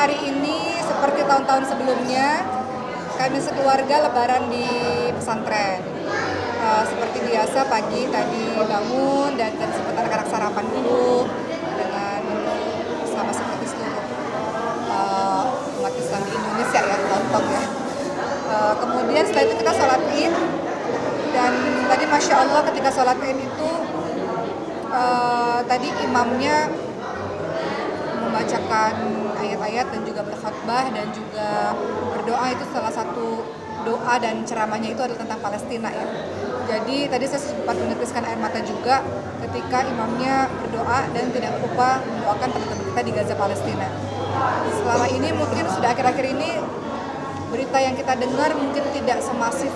hari ini seperti tahun-tahun sebelumnya, kami sekeluarga lebaran di pesantren. Seperti biasa pagi tadi bangun dan sempat anak-anak sarapan dulu dengan sama seperti seluruh umat Islam di Indonesia ya, tonton ya. Kemudian setelah itu kita sholat Id, dan tadi Masya Allah ketika sholat Id itu tadi imamnya membacakan ayat-ayat dan juga berkhutbah dan juga berdoa. Itu salah satu doa dan ceramahnya itu adalah tentang Palestina ya. Jadi tadi saya sempat menitiskan air mata juga ketika imamnya berdoa dan tidak lupa mendoakan teman-teman kita di Gaza Palestina. Selama ini mungkin sudah akhir-akhir ini berita yang kita dengar mungkin tidak semasif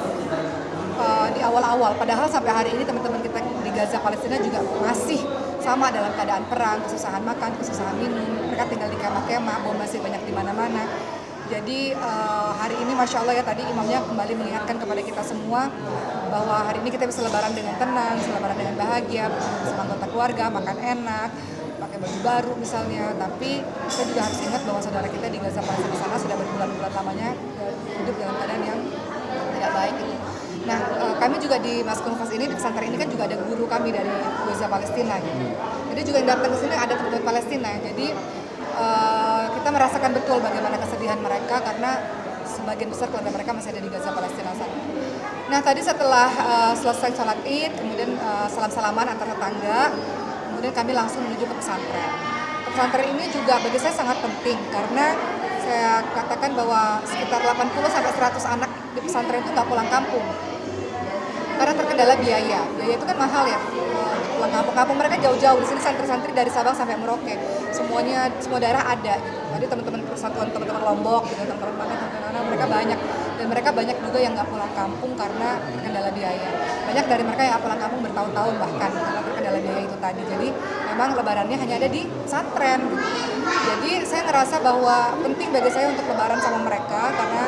di awal-awal. Padahal sampai hari ini teman-teman kita di Gaza Palestina juga masih sama dalam keadaan perang, kesusahan makan, kesusahan minum. Mereka tinggal di kemah-kemah, bom masih banyak di mana-mana. Jadi hari ini Masya Allah ya, tadi imamnya kembali mengingatkan kepada kita semua bahwa hari ini kita bisa lebaran dengan tenang, bisa lebaran dengan bahagia, bersama anggota keluarga, makan enak, pakai baju baru misalnya. Tapi kita juga harus ingat bahwa saudara kita di Gaza Palestina sana sudah berbulan-bulan lamanya hidup dalam keadaan yang tidak baik gitu. Nah, kami juga di Maskun Fas ini, di pesantren ini kan juga ada guru kami dari Gaza Palestina gitu. Jadi juga yang datang ke sini ada teman-teman Palestina. Jadi kita merasakan betul bagaimana kesedihan mereka karena sebagian besar keluarga mereka masih ada di Gaza Palestina sana. Nah, tadi setelah selesai sholat Id, kemudian salam-salaman antar tetangga, kemudian kami langsung menuju ke pesantren. Pesantren ini juga bagi saya sangat penting karena saya katakan bahwa sekitar 80-100 anak di pesantren itu nggak pulang kampung karena terkendala biaya. Biaya itu kan mahal ya. Pulang kampung mereka jauh-jauh. Di sini santri-santri dari Sabang sampai Merauke, semuanya, semua daerah ada gitu. Jadi teman-teman persatuan, teman-teman Lombok gitu, teman-teman mana mereka banyak, dan mereka banyak juga yang nggak pulang kampung karena terkendala biaya. Banyak dari mereka yang pulang kampung bertahun-tahun bahkan karena terkendala biaya itu tadi. Jadi memang lebarannya hanya ada di pesantren gitu. Jadi saya ngerasa bahwa penting bagi saya untuk lebaran sama mereka karena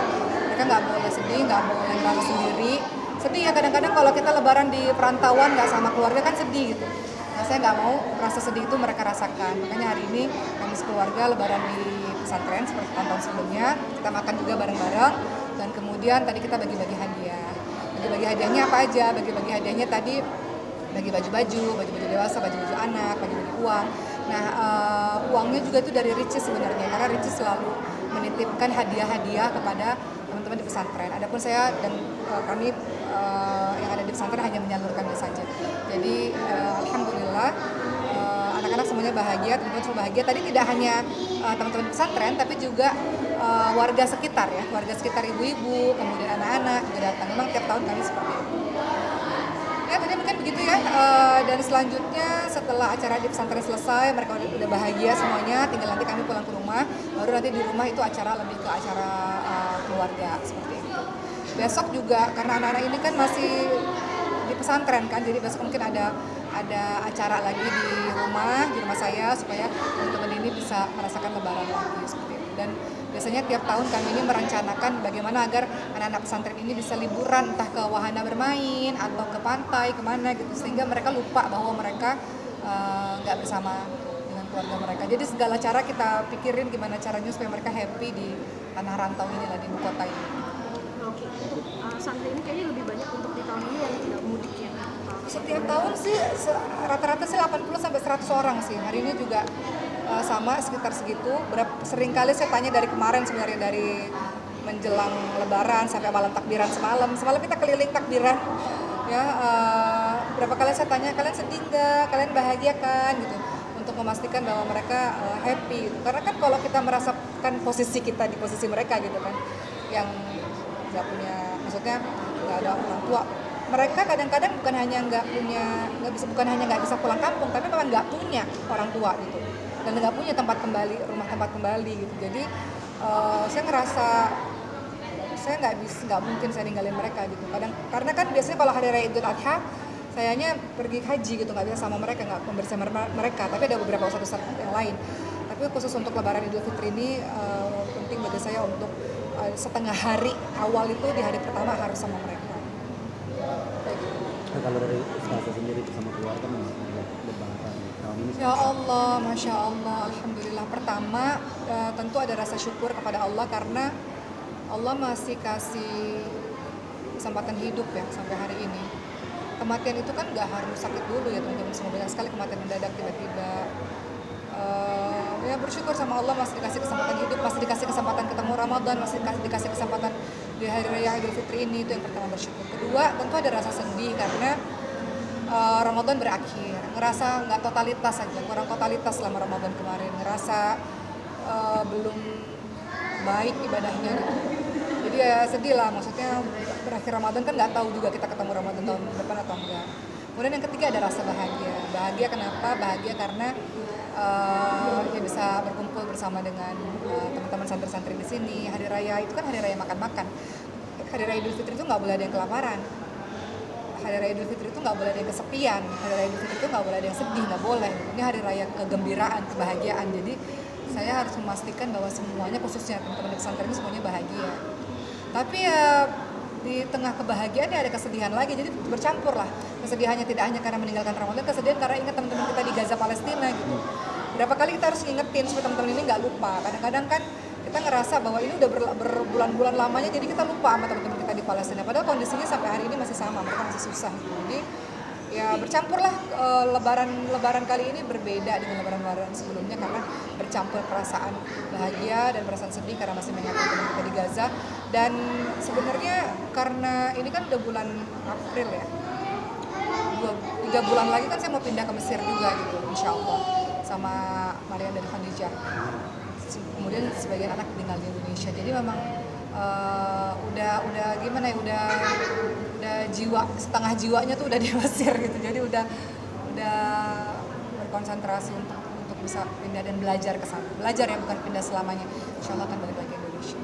mereka nggak boleh sedih, nggak boleh merasa sendiri. Sedih ya kadang-kadang kalau kita lebaran di perantauan nggak sama keluarga kan sedih gitu. Nah, saya nggak mau rasa sedih itu mereka rasakan. Makanya hari ini kami sekeluarga lebaran di pesantren seperti tahun-tahun sebelumnya. Kita makan juga bareng-bareng dan kemudian tadi kita bagi-bagi hadiah. Bagi-bagi hadiahnya apa aja? Bagi-bagi hadiahnya tadi bagi baju-baju dewasa, baju-baju anak, bagi-bagi uang. Nah, uangnya juga itu dari Ricis sebenarnya karena Ricis selalu menitipkan hadiah-hadiah kepada teman-teman di pesantren. Adapun saya dan kami yang ada di pesantren hanya menyalurkannya saja. Jadi alhamdulillah anak-anak semuanya bahagia, teman-teman semua bahagia. Tadi tidak hanya teman-teman di pesantren, tapi juga warga sekitar ya, warga sekitar ibu-ibu, kemudian anak-anak juga datang. Memang tiap tahun kami seperti itu. Ya tadi mungkin begitu ya. Dan selanjutnya setelah acara di pesantren selesai, mereka udah bahagia semuanya. Tinggal nanti kami pulang ke rumah. Baru nanti di rumah itu acara lebih ke acara keluarga seperti itu. Besok juga karena anak-anak ini kan masih di pesantren kan, jadi besok mungkin ada acara lagi di rumah saya supaya teman-teman ini bisa merasakan lebaran lagi seperti itu. Dan biasanya tiap tahun kami ini merencanakan bagaimana agar anak-anak pesantren ini bisa liburan entah ke wahana bermain atau ke pantai kemana gitu, sehingga mereka lupa bahwa mereka nggak bersama dengan keluarga mereka. Jadi segala cara kita pikirin gimana caranya supaya mereka happy di tanah rantau ini lah, di ibu kota ini. Oke, untuk santri ini kayaknya lebih banyak untuk di tahun ini yang tidak mudik ya. Setiap tahun sih rata-rata sih 80-100 orang sih. Hari ini juga sama sekitar segitu. Sering kali saya tanya dari kemarin sebenarnya, dari menjelang lebaran sampai malam takbiran semalam. Semalam kita keliling takbiran. Ya, berapa kali saya tanya, kalian sedih nggak? Kalian bahagia kan? Gitu. Untuk memastikan bahwa mereka happy. Gitu. Karena kan kalau kita merasakan posisi kita di posisi mereka gitu kan, yang nggak punya, maksudnya nggak ada orang tua. Mereka kadang-kadang bukan hanya nggak bisa pulang kampung, tapi memang nggak punya orang tua gitu, dan nggak punya tempat kembali gitu. Jadi saya ngerasa saya nggak mungkin saya ninggalin mereka gitu. Karena kan biasanya kalau hari raya Idul Adha sayanya pergi haji gitu, nggak bisa sama mereka, nggak bersama mereka. Tapi ada beberapa usaha besar yang lain. Tapi khusus untuk Lebaran Idul Fitri ini penting bagi saya untuk setengah hari awal itu di hari pertama harus sama mereka. Nah, kalau dari Ustazah sendiri sama keluarga lebaran tahun ini? Ya Allah, Masya Allah, Alhamdulillah. Pertama, tentu ada rasa syukur kepada Allah karena Allah masih kasih kesempatan hidup ya sampai hari ini. Kematian itu kan nggak harus sakit dulu ya teman-teman, semua banyak sekali kematian mendadak tiba-tiba. Ya bersyukur sama Allah masih dikasih kesempatan hidup, masih dikasih kesempatan ketemu Ramadan, masih dikasih kesempatan di hari raya Idul Fitri ini, itu yang pertama bersyukur. Kedua, tentu ada rasa sedih karena Ramadan berakhir, ngerasa nggak totalitas aja, kurang totalitas selama Ramadan kemarin, ngerasa belum baik ibadahnya gitu. Jadi ya sedih lah, maksudnya berakhir Ramadan kan nggak tahu juga kita ketemu Ramadan tahun depan atau enggak. Kemudian yang ketiga ada rasa bahagia. Bahagia kenapa? Bahagia karena ya bisa berkumpul bersama dengan teman-teman santri-santri di sini. Hari raya itu kan hari raya makan-makan. Hari raya Idul Fitri itu nggak boleh ada yang kelaparan. Hari raya Idul Fitri itu nggak boleh ada yang kesepian. Hari raya Idul Fitri itu nggak boleh ada yang sedih, nggak boleh. Ini hari raya kegembiraan, kebahagiaan. Jadi saya harus memastikan bahwa semuanya, khususnya teman-teman di pesantren ini semuanya bahagia. Tapi ya di tengah kebahagiaan ya ada kesedihan lagi, jadi bercampur lah. Kesedihannya tidak hanya karena meninggalkan Ramadan, kesedihan karena ingat teman-teman kita di Gaza Palestina gitu. Berapa kali kita harus ngingetin supaya teman-teman ini nggak lupa. Kadang-kadang kan kita ngerasa bahwa ini udah berbulan-bulan lamanya, jadi kita lupa sama teman-teman kita di Palestina. Padahal kondisinya sampai hari ini masih sama, mereka masih susah. Jadi ya bercampurlah, lebaran kali ini berbeda dengan lebaran sebelumnya karena bercampur perasaan bahagia dan perasaan sedih karena masih mengingat teman kita di Gaza. Dan sebenarnya karena ini kan udah bulan April ya, 3 bulan lagi kan saya mau pindah ke Mesir juga gitu, insya Allah, sama Maria dan Khadijah. Kemudian sebagian anak tinggal di Indonesia, jadi memang udah gimana ya, udah jiwa, setengah jiwanya tuh udah di Mesir gitu, jadi udah berkonsentrasi untuk bisa pindah dan belajar ke sana, belajar ya, bukan pindah selamanya. Insya Allah akan balik lagi ke Indonesia.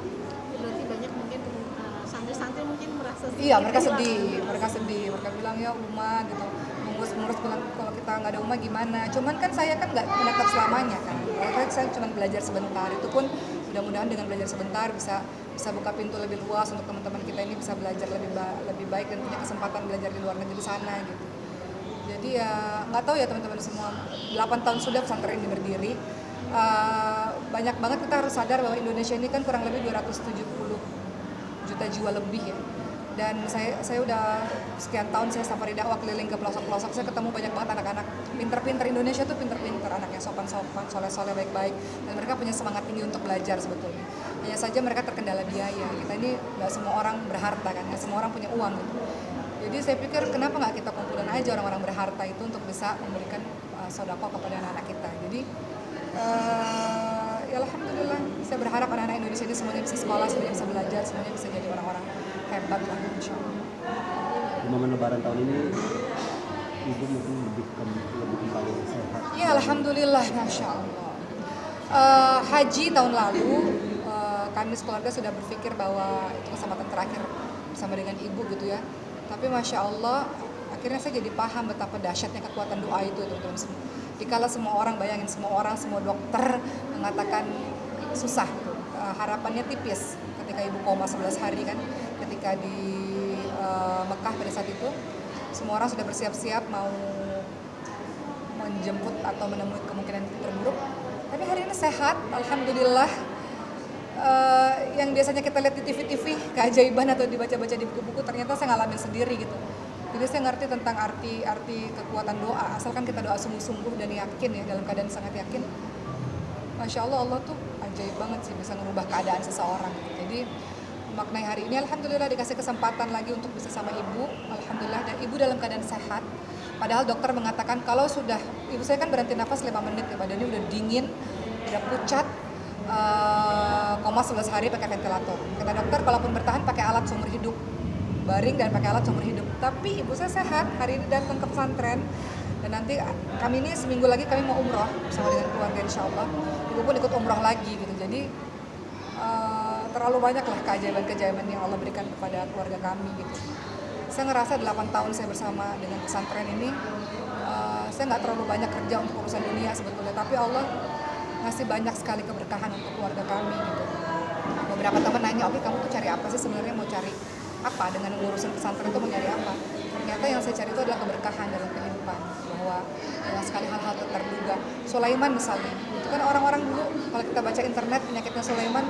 Berarti banyak mungkin santri-santri mungkin merasa sedih. Iya, mereka sedih, mereka bilang ya Uma gitu, ngurus bilang kalau kita nggak ada Uma gimana. Cuman kan saya kan nggak menetap selamanya kan, saya cuma belajar sebentar, itu pun mudah-mudahan dengan belajar sebentar bisa buka pintu lebih luas untuk teman-teman kita ini bisa belajar lebih baik dan punya kesempatan belajar di luar negeri sana gitu. Jadi ya nggak tahu ya teman-teman semua, 8 tahun sudah pesantren ini berdiri. Banyak banget kita harus sadar bahwa Indonesia ini kan kurang lebih 270 juta jiwa lebih ya. Dan saya udah sekian tahun saya safari dakwah keliling ke pelosok-pelosok, saya ketemu banyak banget anak-anak pinter-pinter. Indonesia tuh pinter-pinter, anaknya sopan-sopan, soleh-soleh, baik-baik, dan mereka punya semangat tinggi untuk belajar sebetulnya. Hanya saja mereka terkendala biaya. Kita ini nggak semua orang berharta kan, nggak semua orang punya uang gitu. Jadi saya pikir kenapa nggak kita kumpulin aja orang-orang berharta itu untuk bisa memberikan sodako kepada anak-anak kita. Jadi ya alhamdulillah, saya berharap anak-anak Indonesia ini semuanya bisa sekolah, semuanya bisa belajar, semuanya bisa jadi orang-orang hebat lah, insya Allah. Di momen lebaran tahun ini ibu mungkin lebih kembali sehat. Ya alhamdulillah, masya Allah. Haji tahun lalu kami sekeluarga sudah berpikir bahwa itu kesempatan terakhir bersama dengan ibu gitu ya. Tapi masya Allah, akhirnya saya jadi paham betapa dahsyatnya kekuatan doa itu teman-teman semua. Dikala semua orang, bayangin semua dokter mengatakan susah gitu. Harapannya tipis ketika ibu koma 11 hari kan, ketika di Mekah pada saat itu semua orang sudah bersiap-siap mau menjemput atau menemui kemungkinan terburuk. Tapi hari ini sehat, alhamdulillah. Yang biasanya kita lihat di TV-TV keajaiban atau dibaca-baca di buku-buku, ternyata saya ngalamin sendiri gitu. Jadi saya ngerti tentang arti kekuatan doa, asalkan kita doa sungguh-sungguh dan yakin ya, dalam keadaan sangat yakin. Masya Allah, Allah tuh ajaib banget sih bisa merubah keadaan seseorang. Jadi maknai hari ini alhamdulillah dikasih kesempatan lagi untuk bisa sama ibu, alhamdulillah, dan ibu dalam keadaan sehat. Padahal dokter mengatakan kalau sudah, ibu saya kan berhenti nafas 5 menit ya, badannya udah dingin, udah pucat, koma 11 hari pakai ventilator. Kata dokter kalaupun bertahan pakai alat seumur hidup, baring dan pakai alat seumur hidup. Tapi ibu saya sehat, hari ini datang ke pesantren, dan nanti kami ini seminggu lagi kami mau umroh bersama dengan keluarga insya Allah. Ibu pun ikut umroh lagi gitu. Jadi terlalu banyak lah keajaiban-keajaiban yang Allah berikan kepada keluarga kami gitu. Saya ngerasa 8 tahun saya bersama dengan pesantren ini, saya nggak terlalu banyak kerja untuk urusan dunia sebetulnya, tapi Allah ngasih banyak sekali keberkahan untuk keluarga kami gitu. Beberapa teman nanya, oke kamu tuh cari apa sih sebenarnya, mau cari apa dengan ngurusin pesantren itu, mau cari apa? Ternyata yang saya cari itu adalah keberkahan dalam kehidupan, bahwa bahwa banyak sekali hal-hal tak terduga. Sulaiman misalnya, itu kan orang-orang dulu kalau kita baca internet penyakitnya Sulaiman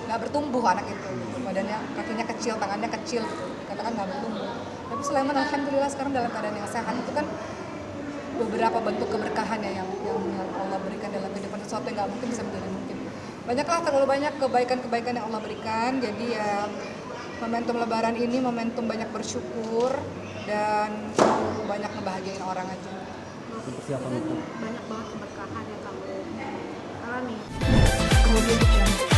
nggak bertumbuh anak itu, badannya, kakinya kecil, tangannya kecil, gitu. Dikatakan nggak bertumbuh. Tapi Sulaiman alhamdulillah sekarang dalam keadaan yang sehat. Itu kan beberapa bentuk keberkahan ya yang Allah berikan dalam kehidupan, sesuatu yang nggak mungkin bisa menjadi mungkin. Banyaklah, terlalu banyak kebaikan-kebaikan yang Allah berikan. Jadi ya momentum Lebaran ini momentum banyak bersyukur dan banyak ngebahagiain orang aja. Persiapan untuk Banyak banget keberkahan yang kamu alami. Kemudian